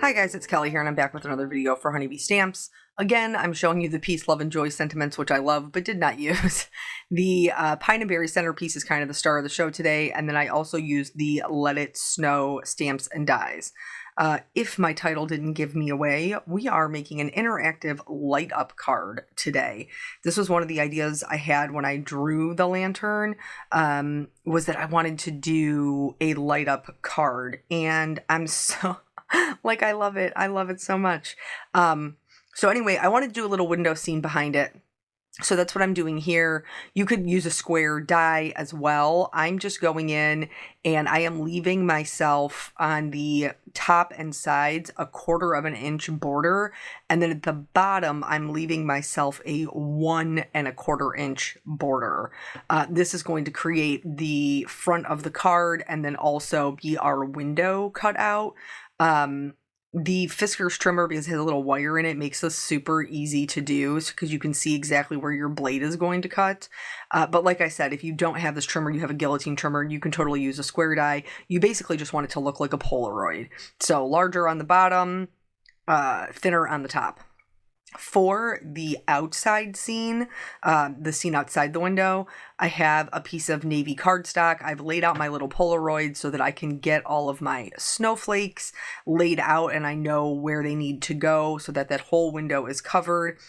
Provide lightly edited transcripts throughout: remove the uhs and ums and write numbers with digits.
Hi guys, it's Kelly here and I'm back with another video for Honeybee Stamps. Again, I'm showing you the peace, love, and joy sentiments, which I love but did not use. The Pine and Berry centerpiece is kind of the star of the show today, and then I also used the Let It Snow stamps and dies. If my title didn't give me away, we are making an interactive light up card today. This was one of the ideas I had when I drew the lantern, was that I wanted to do a light up card, and I'm so... like, I love it. I love it so much. So anyway, I wanted to do a little window scene behind it. So that's what I'm doing here. You could use a square die as well. I'm just going in and I am leaving myself on the top and sides a 1/4 inch border. And then at the bottom, I'm leaving myself a 1 1/4 inch border. This is going to create the front of the card and then also be our window cut out. The Fiskars trimmer, because it has a little wire in it, makes this super easy to do because you can see exactly where your blade is going to cut. But like I said, if you don't have this trimmer, you have a guillotine trimmer, you can totally use a square die. You basically just want it to look like a Polaroid. So larger on the bottom, thinner on the top. For the outside scene, the scene outside the window, I have a piece of navy cardstock. I've laid out my little Polaroid so that I can get all of my snowflakes laid out and I know where they need to go so that that whole window is covered.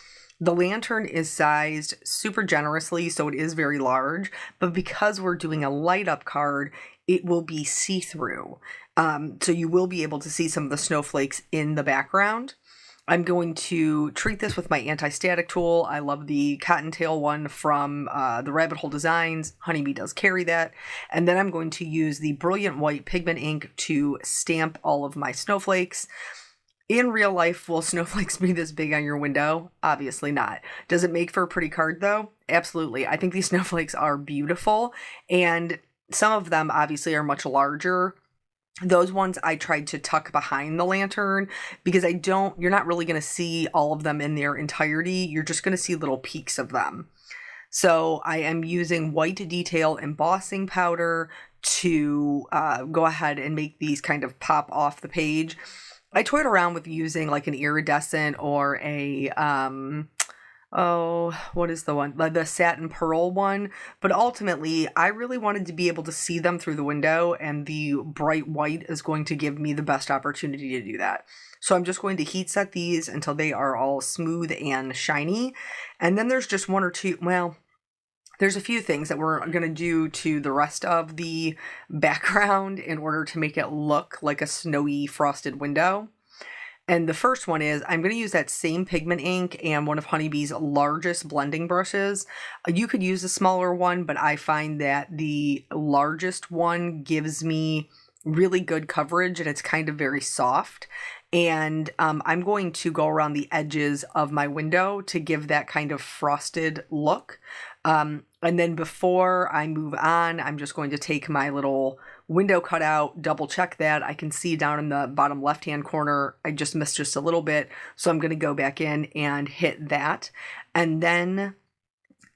The lantern is sized super generously, so it is very large, but because we're doing a light up card, it will be see-through. So you will be able to see some of the snowflakes in the background. I'm going to treat this with my anti-static tool. I love the cottontail one from the Rabbit Hole Designs. Honeybee does carry that. And then I'm going to use the Brilliant White pigment ink to stamp all of my snowflakes. In real life, will snowflakes be this big on your window? Obviously not. Does it make for a pretty card though? Absolutely. I think these snowflakes are beautiful. And some of them obviously are much larger. Those ones I tried to tuck behind the lantern because you're not really going to see all of them in their entirety. You're just going to see little peaks of them. So I am using white detail embossing powder to go ahead and make these kind of pop off the page. I toyed around with using like an iridescent or a, what is the one? The satin pearl one. But ultimately, I really wanted to be able to see them through the window, and the bright white is going to give me the best opportunity to do that. So I'm just going to heat set these until they are all smooth and shiny. And then there's just one or two, well, there's a few things that we're going to do to the rest of the background in order to make it look like a snowy frosted window. And the first one is I'm going to use that same pigment ink and one of Honeybee's largest blending brushes. You could use a smaller one, but I find that the largest one gives me really good coverage and it's kind of very soft. And I'm going to go around the edges of my window to give that kind of frosted look. And then before I move on, I'm just going to take my little window cutout, double check that. I can see down in the bottom left-hand corner, I just missed just a little bit. So I'm going to go back in and hit that. And then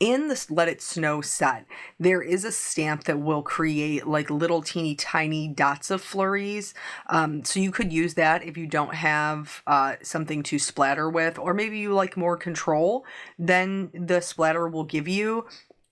in this Let It Snow set, there is a stamp that will create like little teeny tiny dots of flurries. So you could use that if you don't have something to splatter with, or maybe you like more control than the splatter will give you.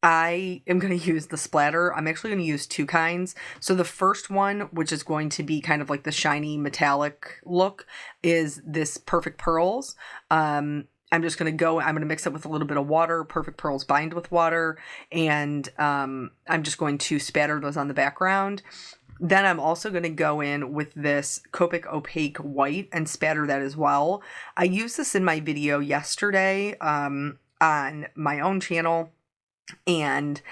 I am going to use the splatter. I'm actually going to use two kinds. So the first one, which is going to be kind of like the shiny metallic look, is this Perfect Pearls. I'm just going to mix it with a little bit of water. Perfect Pearls bind with water. And I'm just going to spatter those on the background. Then I'm also going to go in with this Copic Opaque White and spatter that as well. I used this in my video yesterday on my own channel. And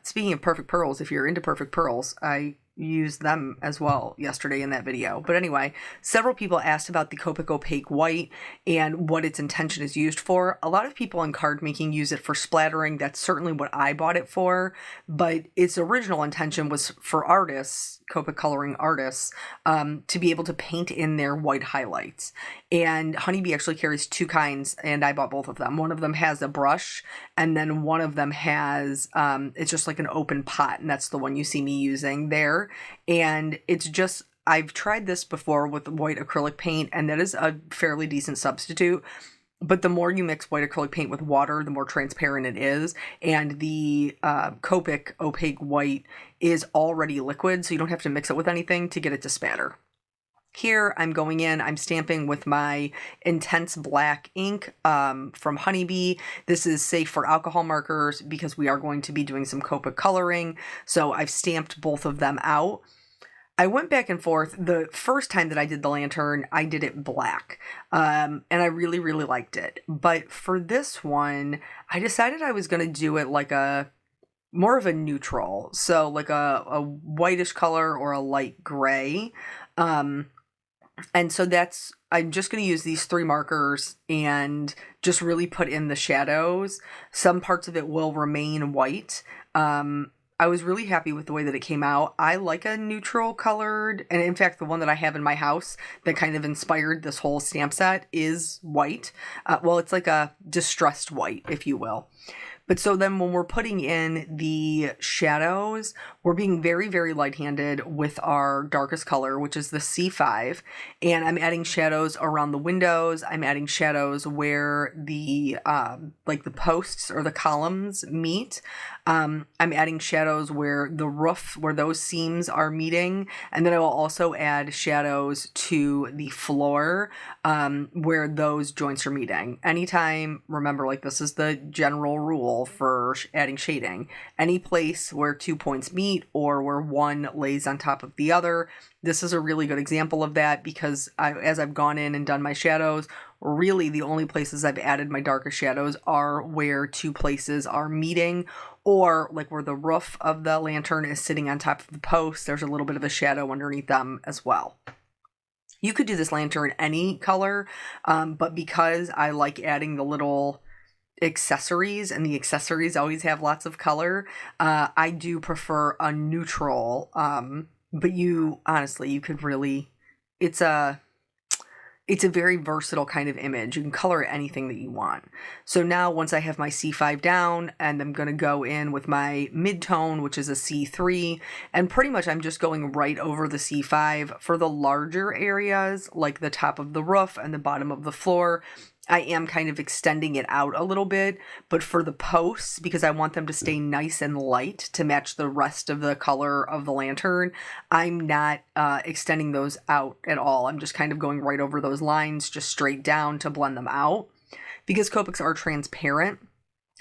speaking of Perfect Pearls, if you're into Perfect Pearls, I used them as well yesterday in that video. But anyway, several people asked about the Copic Opaque White and what its intention is used for. A lot of people in card making use it for splattering. That's certainly what I bought it for. But its original intention was for artists, Copic coloring artists, to be able to paint in their white highlights. And Honeybee actually carries two kinds, and I bought both of them. One of them has a brush, and then one of them has, it's just like an open pot, and that's the one you see me using there. And it's just I've tried this before with white acrylic paint, and that is a fairly decent substitute. But the more you mix white acrylic paint with water, the more transparent it is. And the Copic opaque white is already liquid, so you don't have to mix it with anything to get it to spatter. Here, I'm going in, I'm stamping with my intense black ink from Honeybee. This is safe for alcohol markers because we are going to be doing some Copic coloring. So I've stamped both of them out. I went back and forth. The first time that I did the lantern, I did it black, and I really, really liked it. But for this one, I decided I was going to do it like more of a neutral, so like a whitish color or a light gray. And so I'm just going to use these 3 markers and just really put in the shadows. Some parts of it will remain white. I was really happy with the way that it came out. I like a neutral colored, and in fact, the one that I have in my house that kind of inspired this whole stamp set is white. Well, it's like a distressed white, if you will. But so then when we're putting in the shadows, we're being very, very light-handed with our darkest color, which is the C5. And I'm adding shadows around the windows. I'm adding shadows where the, like the posts or the columns meet. I'm adding shadows where the roof, where those seams are meeting. And then I will also add shadows to the floor, where those joints are meeting. Anytime, remember, like this is the general rule for adding shading. Any place where 2 points meet or where one lays on top of the other. This is a really good example of that because as I've gone in and done my shadows, really the only places I've added my darkest shadows are where 2 places are meeting, or like where the roof of the lantern is sitting on top of the post. There's a little bit of a shadow underneath them as well. You could do this lantern any color, but because I like adding the little accessories, and the accessories always have lots of color, I do prefer a neutral, but you could really, it's a very versatile kind of image. You can color anything that you want. So now once I have my C5 down, and I'm going to go in with my mid-tone, which is a C3, and pretty much I'm just going right over the C5 for the larger areas, like the top of the roof and the bottom of the floor. I am kind of extending it out a little bit, but for the posts, because I want them to stay nice and light to match the rest of the color of the lantern, I'm not extending those out at all. I'm just kind of going right over those lines, just straight down to blend them out. Because Copics are transparent,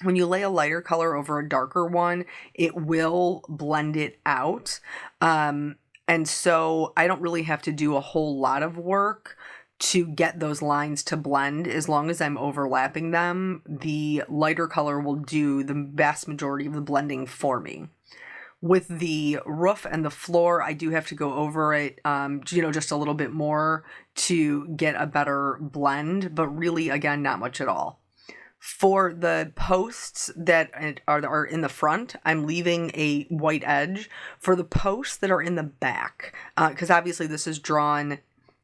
when you lay a lighter color over a darker one, it will blend it out. And so I don't really have to do a whole lot of work to get those lines to blend. As long as I'm overlapping them, the lighter color will do the vast majority of the blending for me. With the roof and the floor, I do have to go over it, just a little bit more to get a better blend, but really, again, not much at all. For the posts that are in the front, I'm leaving a white edge. For the posts that are in the back, because obviously this is drawn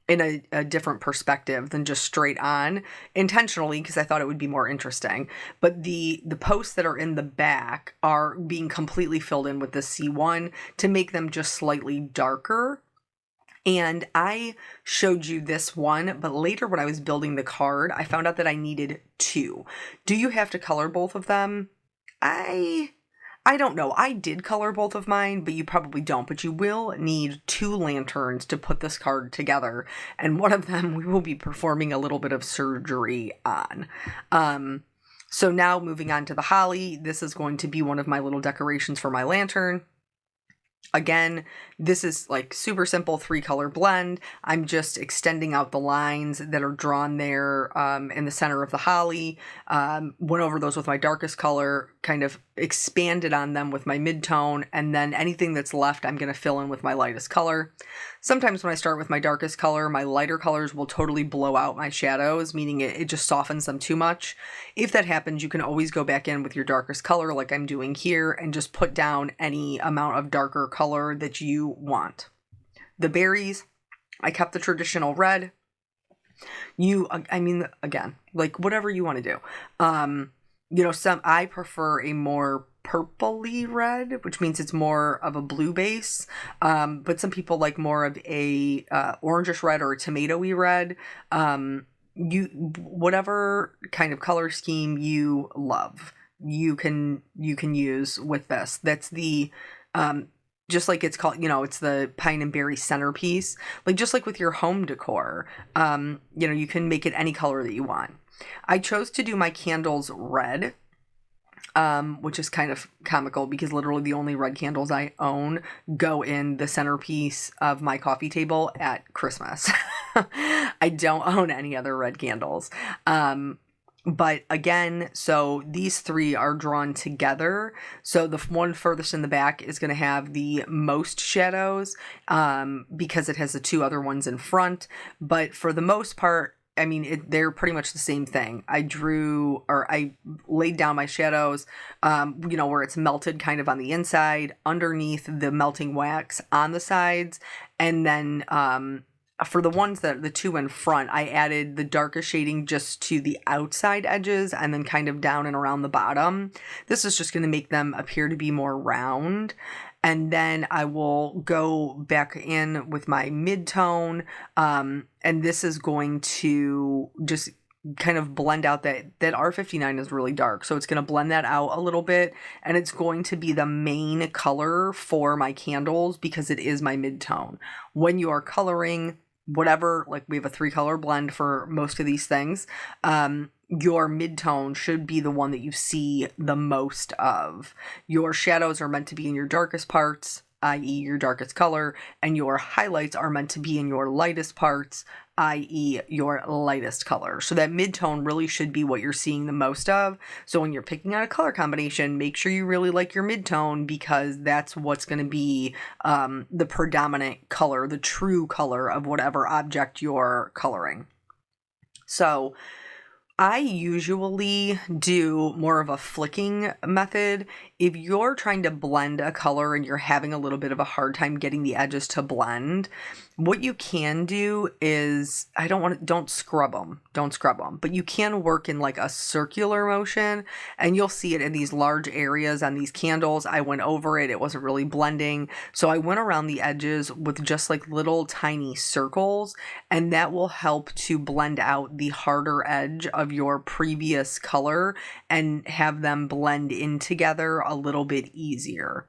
in a different perspective than just straight on, intentionally, because I thought it would be more interesting. But the posts that are in the back are being completely filled in with the C1 to make them just slightly darker. And I showed you this one, but later when I was building the card, I found out that I needed 2. Do you have to color both of them? I don't know. I did color both of mine, but you probably don't. But you will need 2 lanterns to put this card together. And one of them we will be performing a little bit of surgery on. So now moving on to the holly. This is going to be one of my little decorations for my lantern. Again, this is like super simple 3-color blend. I'm just extending out the lines that are drawn there in the center of the holly. Went over those with my darkest color, kind of expanded on them with my mid-tone, and then anything that's left I'm going to fill in with my lightest color. Sometimes when I start with my darkest color, my lighter colors will totally blow out my shadows, meaning it just softens them too much. If that happens, you can always go back in with your darkest color like I'm doing here and just put down any amount of darker color that you want. The berries, I kept the traditional red. Again, like whatever you want to do. I prefer a more purpley red, which means it's more of a blue base. But some people like more of a orangish red or a tomatoey red. Whatever kind of color scheme you love, you can use with this. That's the just like it's called, it's the pine and berry centerpiece. Like just like with your home decor, you can make it any color that you want. I chose to do my candles red, which is kind of comical because literally the only red candles I own go in the centerpiece of my coffee table at Christmas. I don't own any other red candles. But again, so these three are drawn together. So the one furthest in the back is going to have the most shadows, because it has the two other ones in front. But for the most part, I mean, they're pretty much the same thing. I laid down my shadows, where it's melted kind of on the inside, underneath the melting wax on the sides. And then, for the two in front, I added the darkest shading just to the outside edges and then kind of down and around the bottom. This is just going to make them appear to be more round. And then I will go back in with my mid-tone, and this is going to just kind of blend out that R59 is really dark. So it's going to blend that out a little bit, and it's going to be the main color for my candles because it is my mid-tone. When you are coloring whatever, like we have a 3-color blend for most of these things, your mid-tone should be the one that you see the most of. Your shadows are meant to be in your darkest parts, i.e. your darkest color, and your highlights are meant to be in your lightest parts, i.e. your lightest color. So that mid-tone really should be what you're seeing the most of. So when you're picking out a color combination, make sure you really like your mid-tone because that's what's going to be the predominant color, the true color of whatever object you're coloring. So I usually do more of a flicking method. If you're trying to blend a color and you're having a little bit of a hard time getting the edges to blend, what you can do is, don't scrub them, but you can work in like a circular motion, and you'll see it in these large areas on these candles. I went over it, it wasn't really blending. So I went around the edges with just like little tiny circles, and that will help to blend out the harder edge of your previous color and have them blend in together a little bit easier.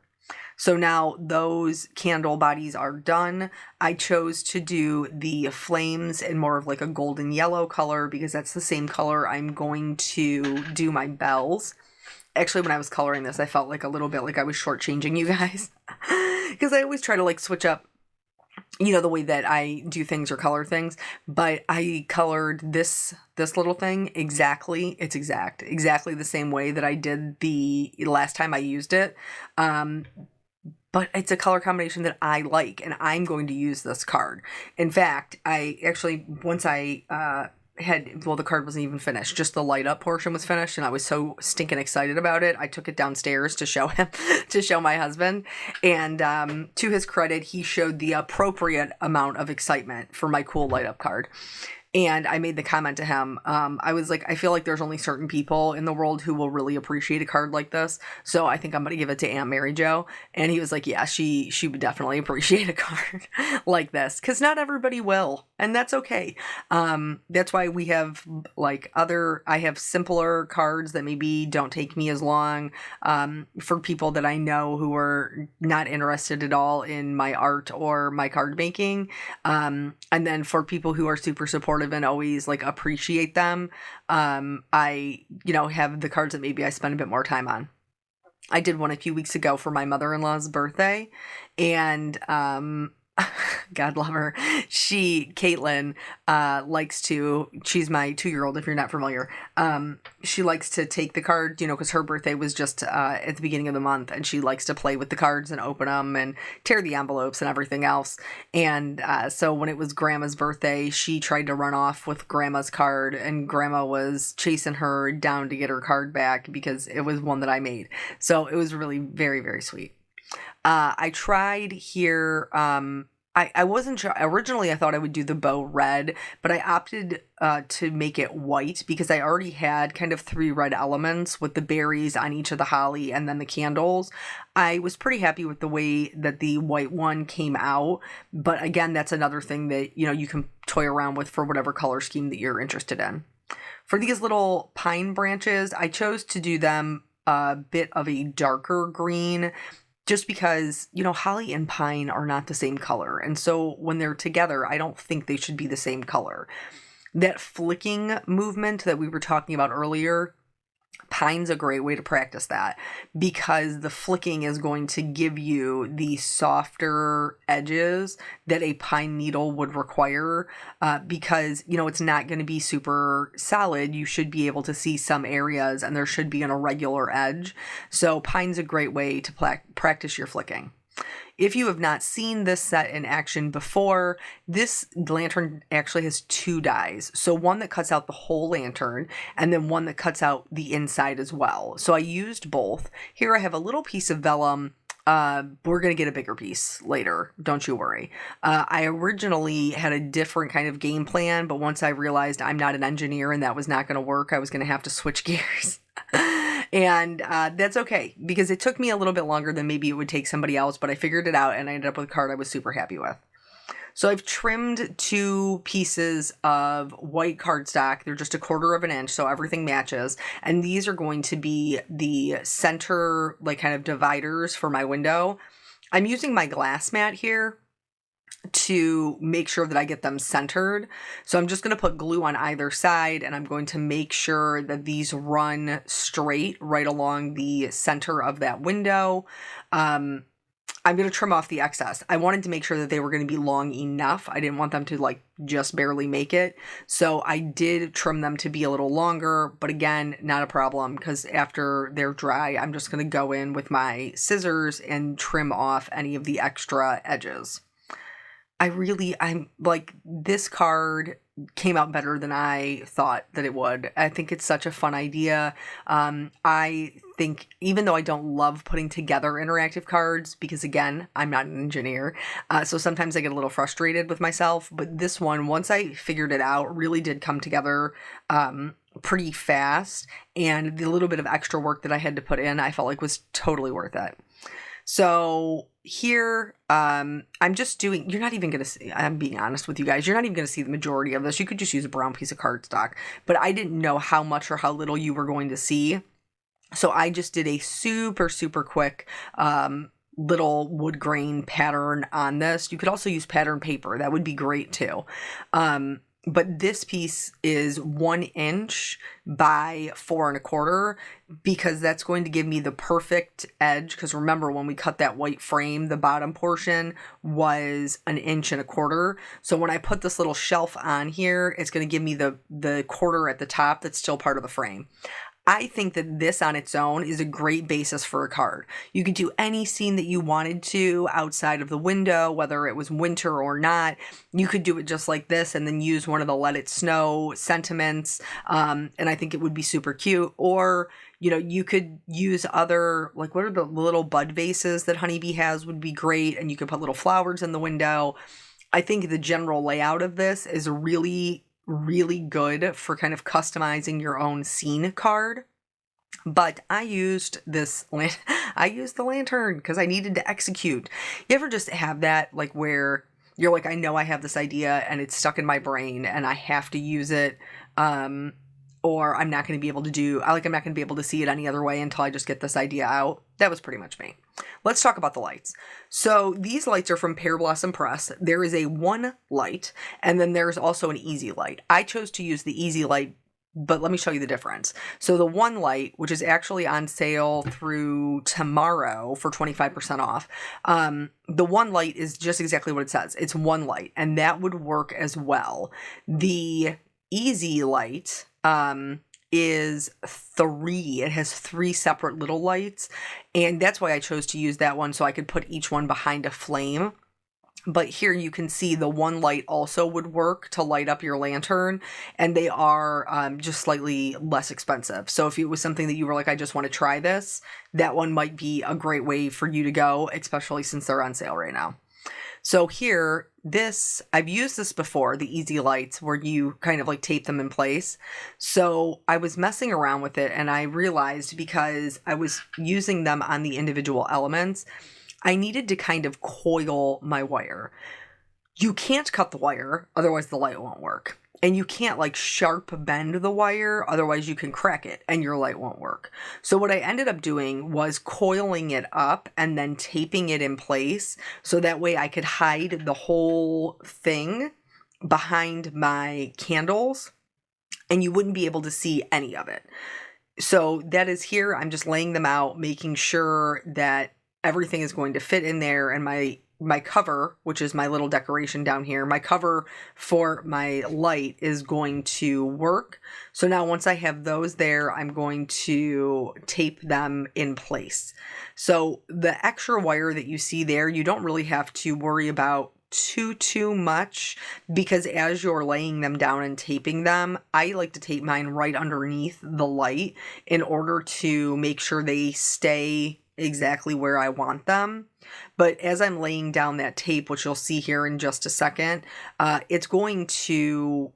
So now those candle bodies are done. I chose to do the flames in more of like a golden yellow color because that's the same color I'm going to do my bells. Actually, when I was coloring this, I felt like a little bit like I was shortchanging you guys because I always try to like switch up, the way that I do things or color things, but I colored this little thing exactly the same way that I did the last time I used it. But it's a color combination that I like, and I'm going to use this card. In fact, I actually, once I the card wasn't even finished, just the light up portion was finished, and I was so stinking excited about it. I took it downstairs to show him, to show my husband, and to his credit, he showed the appropriate amount of excitement for my cool light up card. And I made the comment to him, I was like, I feel like there's only certain people in the world who will really appreciate a card like this. So I think I'm going to give it to Aunt Mary Jo. And he was like, yeah, she would definitely appreciate a card like this. Because not everybody will. And that's okay. That's why we have I have simpler cards that maybe don't take me as long, for people that I know who are not interested at all in my art or my card making. And then for people who are super supportive and always like appreciate them, I have the cards that maybe I spend a bit more time on. I did one a few weeks ago for my mother-in-law's birthday, and God love her, Caitlin, she's my 2-year-old if you're not familiar, she likes to take the card, because her birthday was just at the beginning of the month, and she likes to play with the cards and open them and tear the envelopes and everything else. And so when it was Grandma's birthday, she tried to run off with Grandma's card, and Grandma was chasing her down to get her card back because it was one that I made. So it was really very, very sweet. I tried here I wasn't sure. Originally, I thought I would do the bow red, but I opted to make it white because I already had kind of 3 red elements with the berries on each of the holly and then the candles. I was pretty happy with the way that the white one came out. But again, that's another thing that, you can toy around with for whatever color scheme that you're interested in. For these little pine branches, I chose to do them a bit of a darker green just because, holly and pine are not the same color. And so when they're together, I don't think they should be the same color. That flicking movement that we were talking about earlier, pine's a great way to practice that because the flicking is going to give you the softer edges that a pine needle would require because, it's not going to be super solid. You should be able to see some areas and there should be an irregular edge. So pine's a great way to practice your flicking. If you have not seen this set in action before, this lantern actually has 2 dies. So one that cuts out the whole lantern and then one that cuts out the inside as well. So I used both. Here I have a little piece of vellum. We're going to get a bigger piece later. Don't you worry. I originally had a different kind of game plan, but once I realized I'm not an engineer and that was not going to work, I was going to have to switch gears. And that's okay because it took me a little bit longer than maybe it would take somebody else, but I figured it out and I ended up with a card I was super happy with. So I've trimmed 2 pieces of white cardstock. They're just 1/4 of an inch, so everything matches. And these are going to be the center, kind of dividers for my window. I'm using my glass mat here to make sure that I get them centered. So I'm just going to put glue on either side and I'm going to make sure that these run straight right along the center of that window. I'm going to trim off the excess. I wanted to make sure that they were going to be long enough. I didn't want them to just barely make it. So I did trim them to be a little longer, but again, not a problem because after they're dry, I'm just going to go in with my scissors and trim off any of the extra edges. I'm like, this card came out better than I thought that it would. I think it's such a fun idea. I think even though I don't love putting together interactive cards, because again, I'm not an engineer, so sometimes I get a little frustrated with myself, but this one, once I figured it out, really did come together pretty fast, and the little bit of extra work that I had to put in, I felt like was totally worth it. So here, I'm just doing, you're not even going to see, I'm being honest with you guys, you're not even going to see the majority of this. You could just use a brown piece of cardstock, but I didn't know how much or how little you were going to see. So I just did a super, super quick, little wood grain pattern on this. You could also use pattern paper. That would be great too. But this piece is 1 inch by 4 1/4 because that's going to give me the perfect edge. Because remember, when we cut that white frame, the bottom portion was 1 1/4 inches. So when I put this little shelf on here, it's going to give me the quarter at the top that's still part of the frame. I think that this on its own is a great basis for a card. You could do any scene that you wanted to outside of the window, whether it was winter or not. You could do it just like this and then use one of the Let It Snow sentiments. And I think it would be super cute. Or, you could use other, what are the little bud vases that Honeybee has would be great. And you could put little flowers in the window. I think the general layout of this is really good for kind of customizing your own scene card. But I used the lantern because I needed to execute. You ever just have that where you're like, I know I have this idea and it's stuck in my brain and I have to use it, or I'm not going to be able to I'm not going to be able to see it any other way until I just get this idea out. That was pretty much me. Let's talk about the lights. So these lights are from Pear Blossom Press. There is a 1 light, and then there's also an easy light. I chose to use the easy light, but let me show you the difference. So the 1 light, which is actually on sale through tomorrow for 25% off, the 1 light is just exactly what it says. It's 1 light, and that would work as well. The easy light is 3. It has 3 separate little lights, and that's why I chose to use that one, so I could put each one behind a flame. But here you can see the 1 light also would work to light up your lantern, and they are just slightly less expensive. So if it was something that you were like, I just want to try this, that one might be a great way for you to go, especially since they're on sale right now. So here, I've used this before, the easy lights, where you kind of like tape them in place. So I was messing around with it and I realized, because I was using them on the individual elements, I needed to kind of coil my wire. You can't cut the wire, otherwise the light won't work. And you can't like sharp bend the wire, otherwise you can crack it and your light won't work. So what I ended up doing was coiling it up and then taping it in place, so that way I could hide the whole thing behind my candles and you wouldn't be able to see any of it. So that is here. I'm just laying them out, making sure that everything is going to fit in there, and my cover, which is my little decoration down here, my cover for my light is going to work. So now once I have those there, I'm going to tape them in place. So the extra wire that you see there, you don't really have to worry about too much, because as you're laying them down and taping them, I like to tape mine right underneath the light in order to make sure they stay exactly where I want them. But as I'm laying down that tape, which you'll see here in just a second, it's going to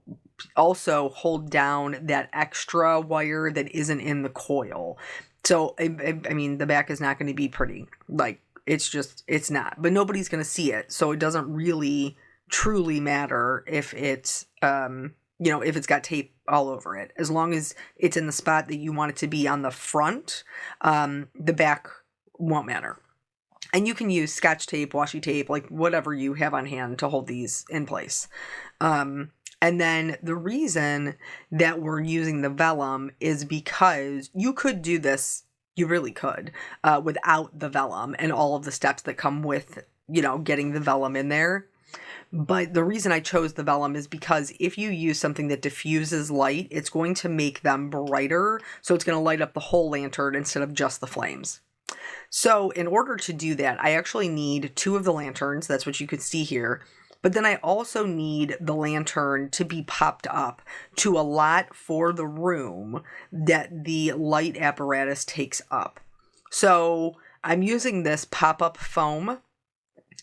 also hold down that extra wire that isn't in the coil. So, I mean, the back is not going to be pretty. Like, it's not. But nobody's going to see it. So it doesn't really truly matter if it's, if it's got tape all over it. As long as it's in the spot that you want it to be on the front, the back won't matter. And you can use Scotch tape, washi tape, like whatever you have on hand to hold these in place. And then the reason that we're using the vellum is because you could do this, you really could, without the vellum and all of the steps that come with, getting the vellum in there. But the reason I chose the vellum is because if you use something that diffuses light, it's going to make them brighter. So it's going to light up the whole lantern instead of just the flames. So in order to do that, I actually need 2 of the lanterns. That's what you could see here. But then I also need the lantern to be popped up to allot for the room that the light apparatus takes up. So I'm using this pop-up foam.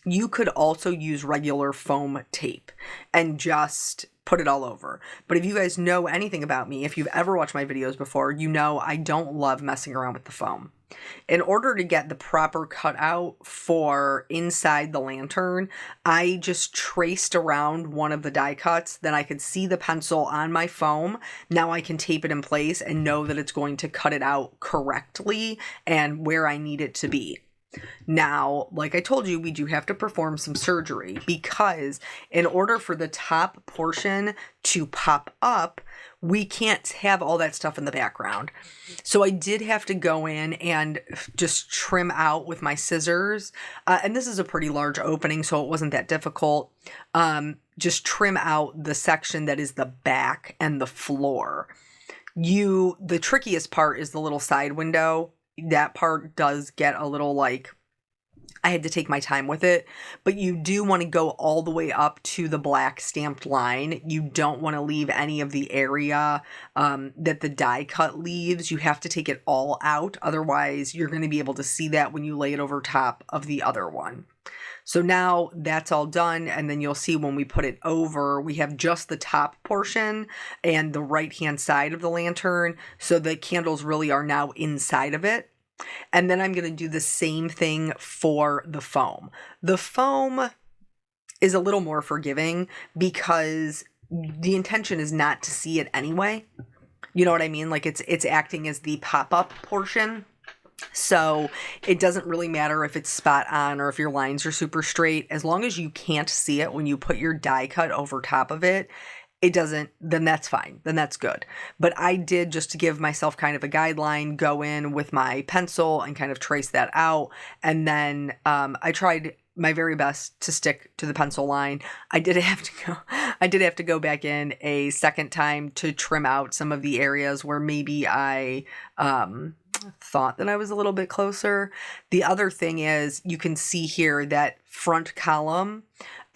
You could also use regular foam tape and just put it all over. But if you guys know anything about me, if you've ever watched my videos before, you know I don't love messing around with the foam. In order to get the proper cutout for inside the lantern, I just traced around one of the die cuts. Then I could see the pencil on my foam. Now I can tape it in place and know that it's going to cut it out correctly and where I need it to be. Now, like I told you, we do have to perform some surgery, because in order for the top portion to pop up, we can't have all that stuff in the background. So I did have to go in and just trim out with my scissors. And this is a pretty large opening, so it wasn't that difficult. Just trim out the section that is the back and the floor. The trickiest part is the little side window. That part does get a little I had to take my time with it, but you do want to go all the way up to the black stamped line. You don't want to leave any of the area that the die cut leaves. You have to take it all out. Otherwise, you're going to be able to see that when you lay it over top of the other one. So now that's all done, and then you'll see when we put it over, we have just the top portion and the right-hand side of the lantern, so the candles really are now inside of it. And then I'm going to do the same thing for the foam. The foam is a little more forgiving because the intention is not to see it anyway. You know what I mean? Like it's acting as the pop-up portion. So it doesn't really matter if it's spot on or if your lines are super straight. As long as you can't see it when you put your die cut over top of it, then that's fine. Then that's good. But I did, just to give myself kind of a guideline, go in with my pencil and kind of trace that out. And then I tried my very best to stick to the pencil line. I did have to go back in a second time to trim out some of the areas where maybe I thought that I was a little bit closer. The other thing is, you can see here that front column,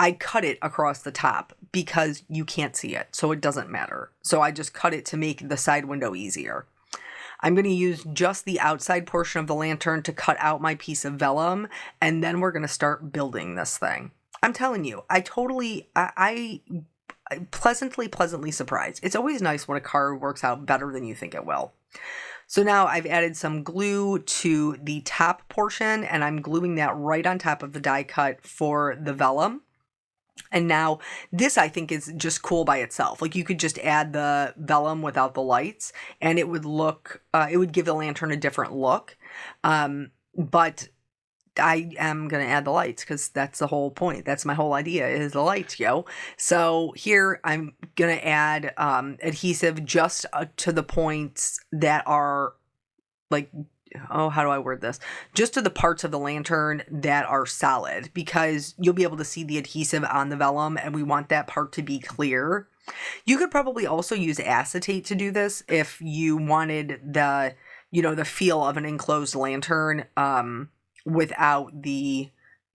I cut it across the top because you can't see it, so it doesn't matter. So I just cut it to make the side window easier. I'm going to use just the outside portion of the lantern to cut out my piece of vellum, and then we're going to start building this thing. I'm telling you, I pleasantly surprised. It's always nice when a card works out better than you think it will. So now I've added some glue to the top portion, and I'm gluing that right on top of the die cut for the vellum. And now this, I think, is just cool by itself. Like, you could just add the vellum without the lights and it would look, it would give the lantern a different look. But I am going to add the lights because that's the whole point. That's my whole idea, is the lights, yo. So here I'm going to add adhesive just to the points that are like, oh, how do I word this? Just to the parts of the lantern that are solid, because you'll be able to see the adhesive on the vellum and we want that part to be clear. You could probably also use acetate to do this if you wanted the, the feel of an enclosed lantern without the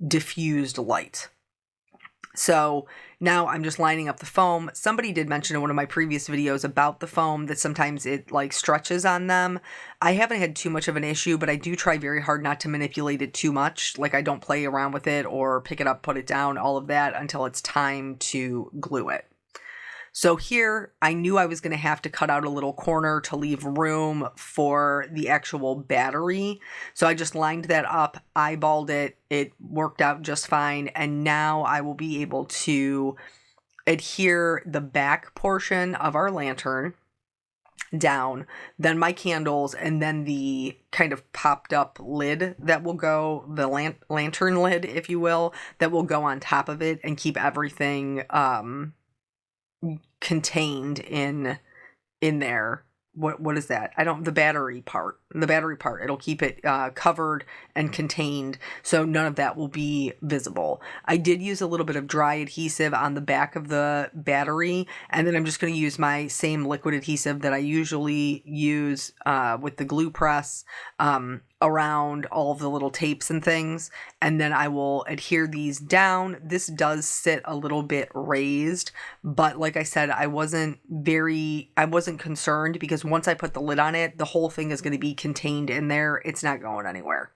diffused light. So now I'm just lining up the foam. Somebody did mention in one of my previous videos about the foam that sometimes it like stretches on them. I haven't had too much of an issue, but I do try very hard not to manipulate it too much. Like, I don't play around with it or pick it up, put it down, all of that until it's time to glue it. So here, I knew I was going to have to cut out a little corner to leave room for the actual battery. So I just lined that up, eyeballed it, it worked out just fine, and now I will be able to adhere the back portion of our lantern down, then my candles, and then the kind of popped up lid that will go, the lantern lid, if you will, that will go on top of it and keep everything contained in there. What is that? The battery part. It'll keep it covered and contained, so none of that will be visible. I did use a little bit of dry adhesive on the back of the battery, and then I'm just going to use my same liquid adhesive that I usually use with the glue press around all of the little tapes and things, and then I will adhere these down. This does sit a little bit raised, but like I said, I wasn't concerned, because once I put the lid on it, the whole thing is going to be contained in there. It's not going anywhere.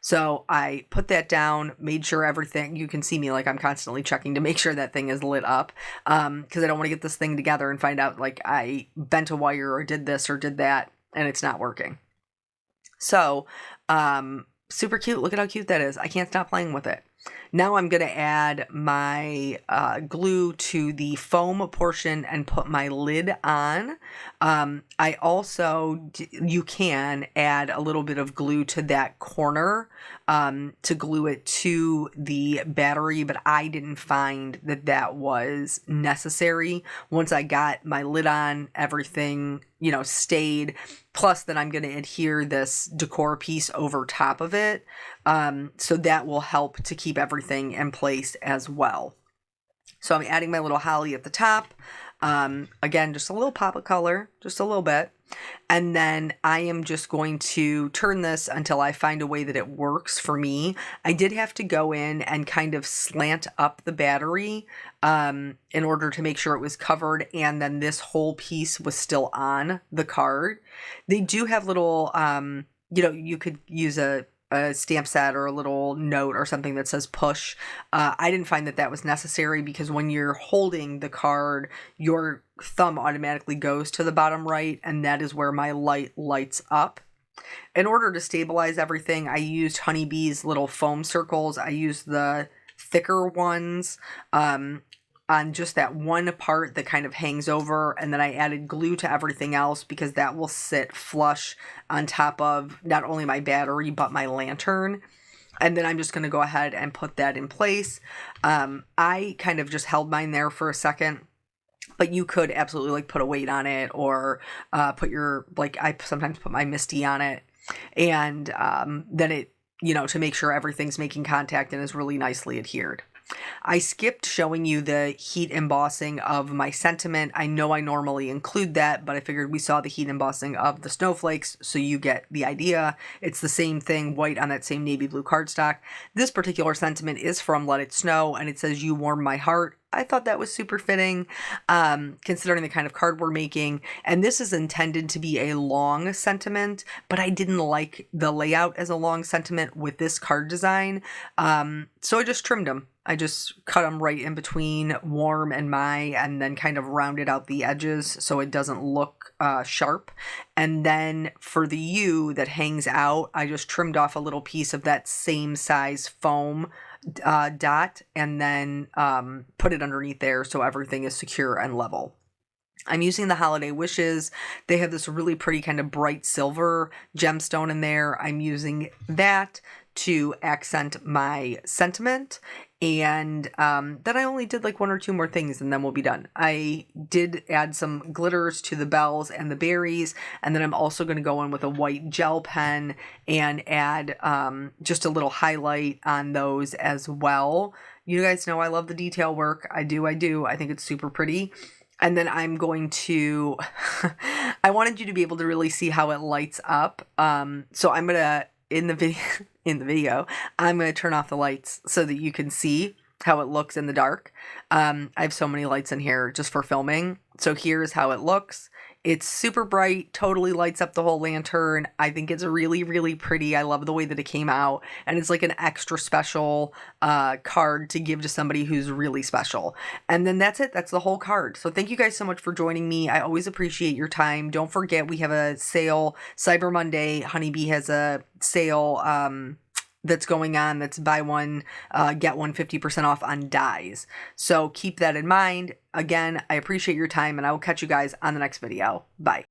So I put that down, made sure everything, you can see me like I'm constantly checking to make sure that thing is lit up, because I don't want to get this thing together and find out like I bent a wire or did this or did that and it's not working. So, super cute. Look at how cute that is. I can't stop playing with it. Now I'm going to add my glue to the foam portion and put my lid on. I also, you can add a little bit of glue to that corner to glue it to the battery, but I didn't find that was necessary. Once I got my lid on, everything, stayed. Plus, then I'm going to adhere this decor piece over top of it. So that will help to keep everything in place as well. So I'm adding my little holly at the top. Again, just a little pop of color, just a little bit. And then I am just going to turn this until I find a way that it works for me. I did have to go in and kind of slant up the battery in order to make sure it was covered, and then this whole piece was still on the card. They do have little, you could use a stamp set or a little note or something that says push. I didn't find that was necessary, because when you're holding the card, your thumb automatically goes to the bottom right, and that is where my light lights up. In order to stabilize everything, I used Honeybee's little foam circles. I used the thicker ones on just that one part that kind of hangs over, and then I added glue to everything else, because that will sit flush on top of not only my battery but my lantern. And then I'm just going to go ahead and put that in place. I kind of just held mine there for a second, but you could absolutely like put a weight on it, or put your, like, I sometimes put my Misty on it, and then it, to make sure everything's making contact and is really nicely adhered. I skipped showing you the heat embossing of my sentiment. I know I normally include that, but I figured we saw the heat embossing of the snowflakes, so you get the idea. It's the same thing, white on that same navy blue cardstock. This particular sentiment is from Let It Snow, and it says, "You warm my heart." I thought that was super fitting, considering the kind of card we're making. And this is intended to be a long sentiment, but I didn't like the layout as a long sentiment with this card design. So I just trimmed them. I just cut them right in between warm and my, and then kind of rounded out the edges so it doesn't look sharp. And then for the U that hangs out, I just trimmed off a little piece of that same size foam dot, and then put it underneath there so everything is secure and level. I'm using the Holiday Wishes. They have this really pretty kind of bright silver gemstone in there. I'm using that to accent my sentiment. And then I only did like 1 or 2 more things and then we'll be done. I did add some glitters to the bells and the berries. And then I'm also going to go in with a white gel pen and add just a little highlight on those as well. You guys know I love the detail work. I do. I think it's super pretty. And then I'm going to, I wanted you to be able to really see how it lights up. So I'm going to, in the video, I'm going to turn off the lights so that you can see how it looks in the dark. I have so many lights in here just for filming. So here's how it looks. It's super bright, totally lights up the whole lantern. I think it's really, really pretty. I love the way that it came out. And it's like an extra special card to give to somebody who's really special. And then that's it. That's the whole card. So thank you guys so much for joining me. I always appreciate your time. Don't forget, we have a sale, Cyber Monday. Honeybee has a sale that's going on. That's buy one, get one 50% off on dies. So keep that in mind. Again, I appreciate your time and I will catch you guys on the next video. Bye.